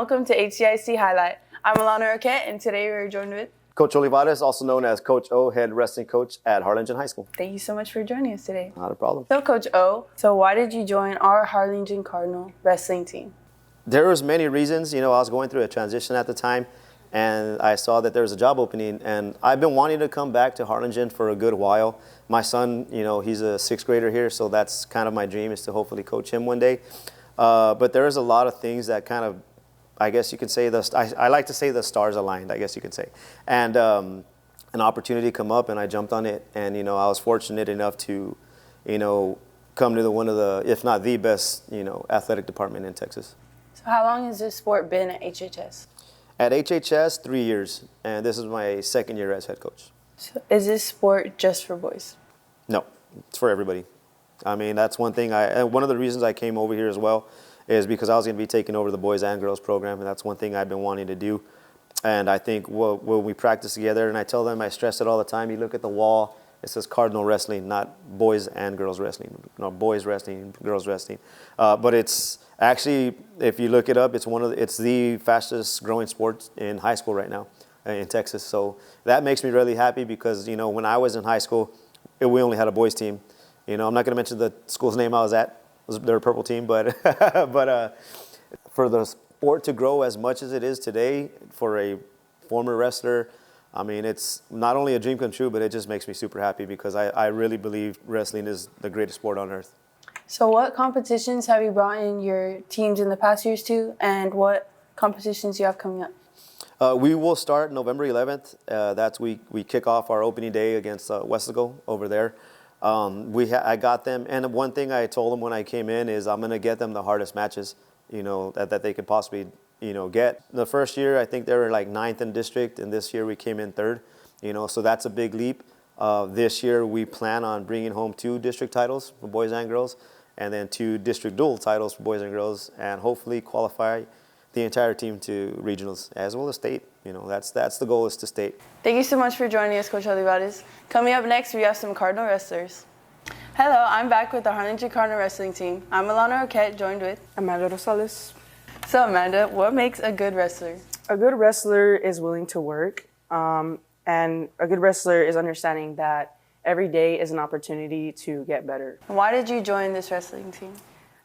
welcome to HCISD Highlight. I'm Alana Rouquette, and today we're joined with Coach Olivarez, also known as Coach O, head wrestling coach at Harlingen High School. Thank you so much for joining us today. Not a problem. So, Coach O, why did you join our Harlingen Cardinal wrestling team? There was many reasons. I was going through a transition at the time, and I saw that there was a job opening, and I've been wanting to come back to Harlingen for a good while. My son, he's a sixth grader here, so that's kind of my dream, is to hopefully coach him one day. But there's a lot of things that kind of, I guess you could say, I like to say the stars aligned, I guess you could say. And an opportunity come up, and I jumped on it. And, I was fortunate enough to, come to one of the, if not the best, athletic department in Texas. So how long has this sport been at HHS? At HHS, 3 years. And this is my second year as head coach. So is this sport just for boys? No, it's for everybody. I mean, that's one thing. One of the reasons I came over here as well is because I was going to be taking over the boys and girls program, and that's one thing I've been wanting to do. And I think when we practice together, and I tell them, I stress it all the time, you look at the wall, it says Cardinal Wrestling, not boys and girls wrestling. No, boys wrestling, girls wrestling. But it's actually, if you look it up, it's the fastest growing sport in high school right now in Texas. So that makes me really happy because, when I was in high school, we only had a boys team. I'm not going to mention the school's name I was at. They're a purple team, but for the sport to grow as much as it is today for a former wrestler, I mean, it's not only a dream come true, but it just makes me super happy because I really believe wrestling is the greatest sport on earth. So what competitions have you brought in your teams in the past years to, and what competitions do you have coming up? We will start November 11th. That's we kick off our opening day against Westlake over there. I got them, and one thing I told them when I came in is I'm going to get them the hardest matches, that they could possibly, get. The first year, I think they were like 9th in district, and this year we came in 3rd, so that's a big leap. This year we plan on bringing home 2 district titles for boys and girls, and then 2 district dual titles for boys and girls, and hopefully qualify the entire team to regionals as well as state. That's the goal, is to state. Thank you so much for joining us, Coach Olivarez. Coming up next, we have some Cardinal wrestlers. Hello, I'm back with the Harlingen Cardinal wrestling team. I'm Alana Rouquette, joined with Amanda Rosales. So Amanda, what makes a good wrestler? A good wrestler is willing to work, and a good wrestler is understanding that every day is an opportunity to get better. Why did you join this wrestling team?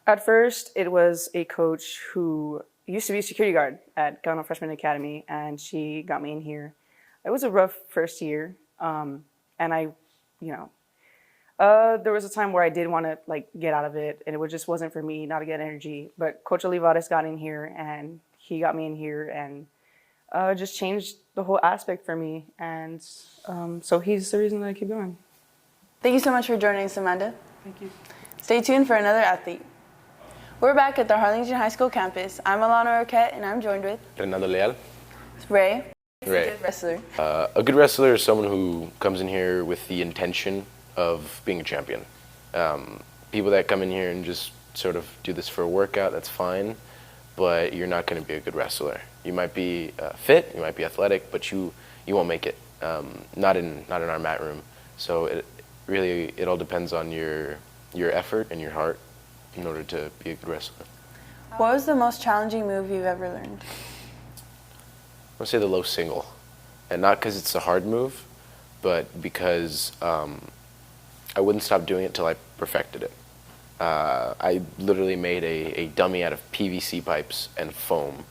At first, it was a coach who used to be a security guard at Ghana Freshman Academy, and she got me in here. It was a rough first year, and there was a time where I did want to get out of it, and it just wasn't for me, not to get energy. But Coach Olivarez got in here, and he got me in here, and just changed the whole aspect for me. And so he's the reason that I keep going. Thank you so much for joining us, Amanda. Thank you. Stay tuned for another athlete. We're back at the Harlingen High School campus. I'm Alana Rouquette, and I'm joined with Renato Leal. Ray. Ray. A good wrestler. A good wrestler is someone who comes in here with the intention of being a champion. People that come in here and just sort of do this for a workout, that's fine, but you're not going to be a good wrestler. You might be fit, you might be athletic, but you won't make it. Not in our mat room. So it all depends on your effort and your heart in order to be a good wrestler. What was the most challenging move you've ever learned? I would say the low single, and not because it's a hard move, but because I wouldn't stop doing it till I perfected it. I literally made a dummy out of PVC pipes and foam,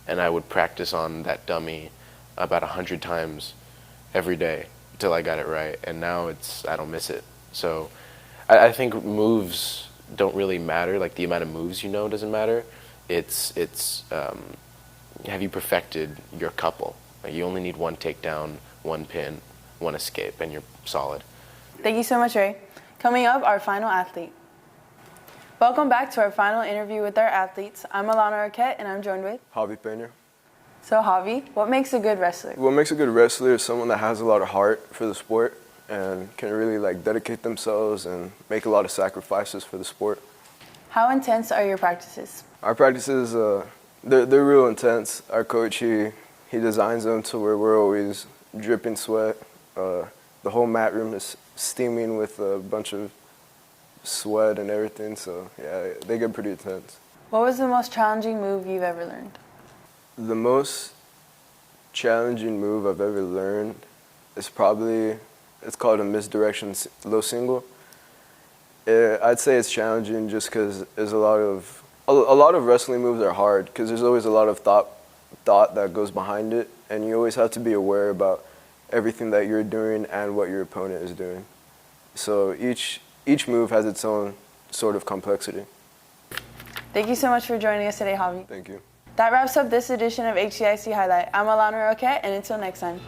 and I would practice on that dummy about 100 times every day until I got it right, and now I don't miss it. So I think moves don't really matter, like the amount of moves doesn't matter. It's have you perfected your couple? Like you only need 1 takedown, 1 pin, 1 escape, and you're solid. Thank you so much, Ray. Coming up, our final athlete. Welcome back to our final interview with our athletes. I'm Alana Rouquette, and I'm joined with Javi Pena. So Javi, what makes a good wrestler? What makes a good wrestler is someone that has a lot of heart for the sport and can really dedicate themselves and make a lot of sacrifices for the sport. How intense are your practices? Our practices, they're real intense. Our coach, he designs them to where we're always dripping sweat. The whole mat room is steaming with a bunch of sweat and everything, so yeah, they get pretty intense. What was the most challenging move you've ever learned? The most challenging move I've ever learned is probably, it's called a misdirection low single. I'd say it's challenging just because there's a lot of wrestling moves are hard because there's always a lot of thought that goes behind it, and you always have to be aware about everything that you're doing and what your opponent is doing. So each move has its own sort of complexity. Thank you so much for joining us today, Javi. Thank you. That wraps up this edition of HCISD Highlight. I'm Alana Rouquette, and until next time.